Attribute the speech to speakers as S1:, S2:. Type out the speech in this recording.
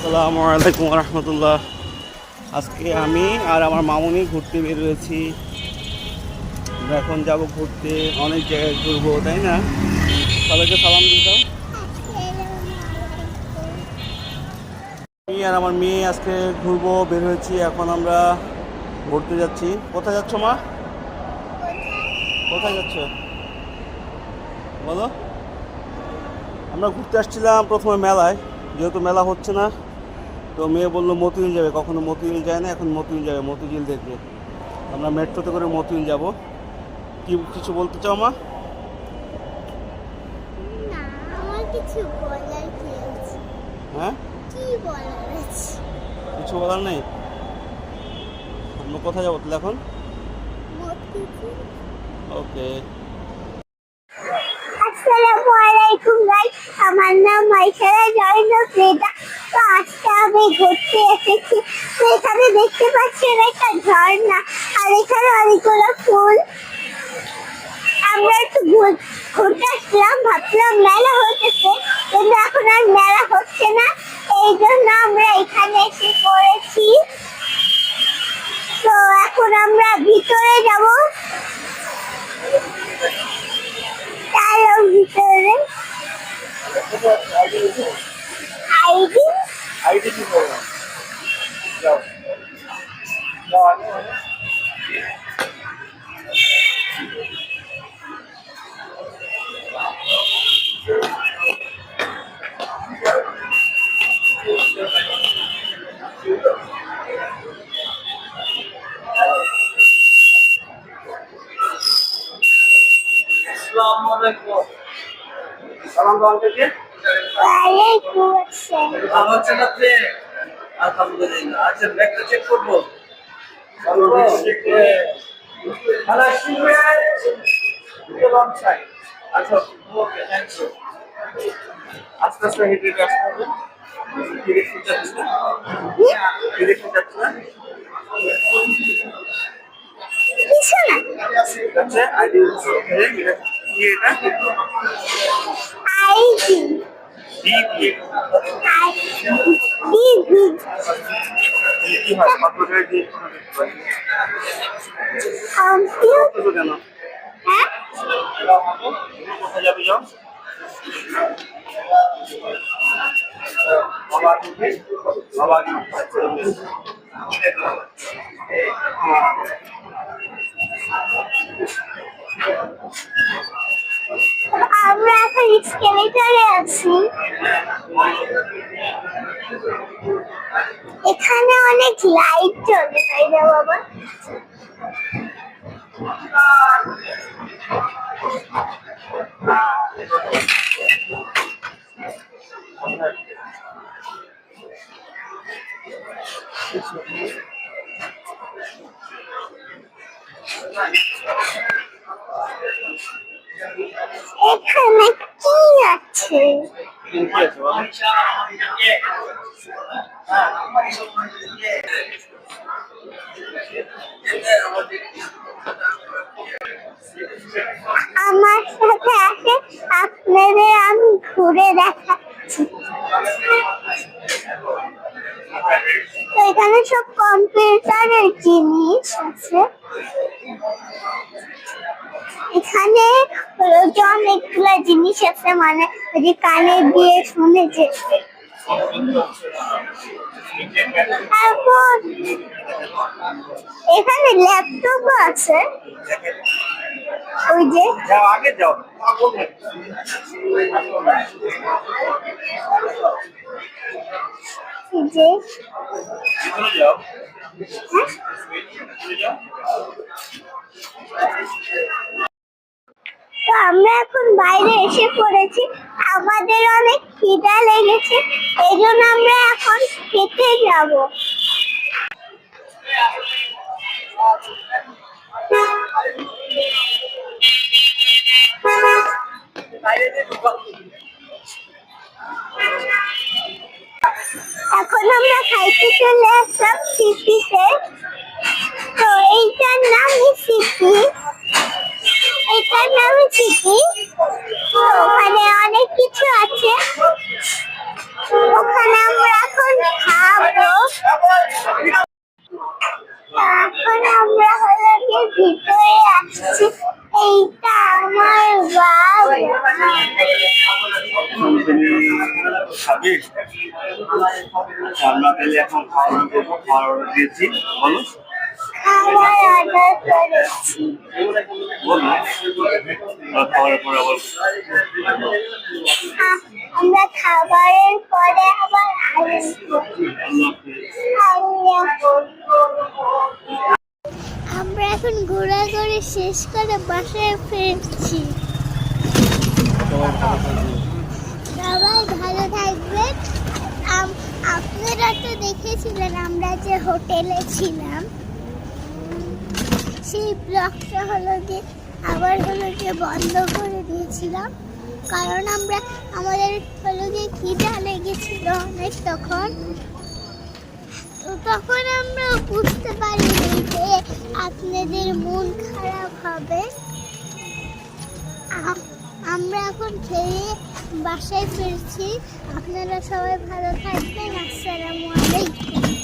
S1: আসসালামু আলাইকুম রহমতুল্লাহ। আজকে আমি আর আমার মামুনি ঘুরতে বের হয়েছি। আমরা এখন যাব ঘুরতে, অনেক জায়গায় ঘুরবো, তাই না? সবাইকে সালাম দিয়ে দাও। আমি আর আমার মেয়ে আজকে ঘুরবো বের হয়েছি। এখন আমরা ঘুরতে যাচ্ছি। কোথায় যাচ্ছ মা? কোথায় যাচ্ছ বলো? আমরা ঘুরতে আসছিলাম প্রথমে মেলায়, যেহেতু মেলা হচ্ছে না তো মেয়ে বললো মতিঝিল যাবে। কখনো মতিঝিল যায় না, এখন মতিঝিল যাবে, মতিঝিল দেখবে। আমরা মেট্রোতে করে মতিঝিল যাব। কি কিছু বলতে চাও মা?
S2: না, আমার কিছু বলার কি আছে?
S1: হ্যাঁ,
S2: কি বলার আছে?
S1: কিছু বলার নেই। আমরা কোথায় যাবো তাহলে এখন?
S2: মতিঝিল।
S1: ওকে।
S2: আসসালামু আলাইকুম গাইস, আমার নাম মাইশারা জয়নপ্রিয়া। তো আজকে আমি ঘুরতে এসেছি। তো এখানে দেখতে পাচ্ছেন একটা ঝর্ণা, আর এখানে অনেকগুলো ফুল। আমরা একটু ঘুরতে আসলাম, ভাবলাম মেলা হতেছে, কিন্তু এখন আর মেলা হচ্ছে না। এই জন্য আমরা এখানে এসে পড়েছি। তো এখন আমরা ভিতরে যাব। চলো ভিতরে। আইডি
S1: আইডি কি করবো? যাও যাও আগে। আসসালামু আলাইকুম। সালাম দাও থেকে।
S2: ওয়ালাইকুম আসসালাম।
S1: ভালো আছেন আপনি? আলহামদুলিল্লাহ। আচ্ছা, ব্যাগটা চেক করবো। ভালো আছি লং সাইড। আচ্ছা, ওকে, থ্যাংক ইউ। আস্তে আস্তে হেঁটে হেঁটে আসতে হবে। ডিরেকশন যাচ্ছে না, ডিরেকশন যাচ্ছে না।
S2: কিছু না।
S1: আচ্ছা, আইডি এটা কি? এটা
S2: আইডি
S1: ডি
S2: ডিভি
S1: কি হয়? পাসওয়ার্ড দিয়ে
S2: কম্পিউটার।
S1: তো কেন
S2: হ্যাঁ,
S1: কোথায় যাবে? যাও বাবা বাবা।
S2: আমরা এখন স্কেলেটরে আছি। এখানে অনেক লাইট জ্বলে, তাই না বাবা? এখানে কি আছে? আমার সাথে আছে, আপনাদের আমি ঘুরে দেখাচ্ছি। তো এখানে সব কম্পিউটারের জিনিস আছে। এখানে হলো যে অনেকগুলো জিনিস আছে, মানে ওই যে কানে দিয়ে শুনে যে। তারপর এখানে ল্যাপটপ আছে। ওই যে
S1: যাও আগে যাও।
S2: এই যে
S1: ভিতরে যাও,
S2: হ্যাঁ?
S1: ভিতরে যাও।
S2: তো আমরা এখন বাইরে এসে পড়েছি। আমাদের অনেক খিদা লেগেছে, এই জন্য আমরা এখন খেতে যাব। এখন আমরা খাইতে চলে আসলাম সিপিতে। তো এইটার নাম সিপি, এইটার নাম সিপি। ওখানে অনেক কিছু আছে। ওখানে আমরা এখন
S1: এখন খাওয়ার করবো, খাওয়ার অর্ডার দিয়েছি। বলো
S2: খাবার অর্ডার করেছি।
S1: বলো খাওয়ার পরে আবার
S2: আমরা খাবারের পরে আবার আসবো।
S1: আল্লাহ হাফেজ।
S2: আমরা এখন ঘোরাঘুরি শেষ করে বাসায় ফিরছি। সবাই ভালো থাকবেন। আপনারা তো দেখেছিলেন আমরা যে হোটেলে ছিলাম, সেই ব্লগটা হলো যে আবার হলো যে বন্ধ করে দিয়েছিলাম, কারণ আমাদের হলো যে খিদা লেগেছিল অনেক তখন। তো তখন আমরা বুঝতে পারিনি যে আপনাদের মন খারাপ হবে। আমরা এখন খেয়ে বাসায় ফিরছি। আপনারা সবাই ভালো থাকবেন। আসসালামু আলাইকুম।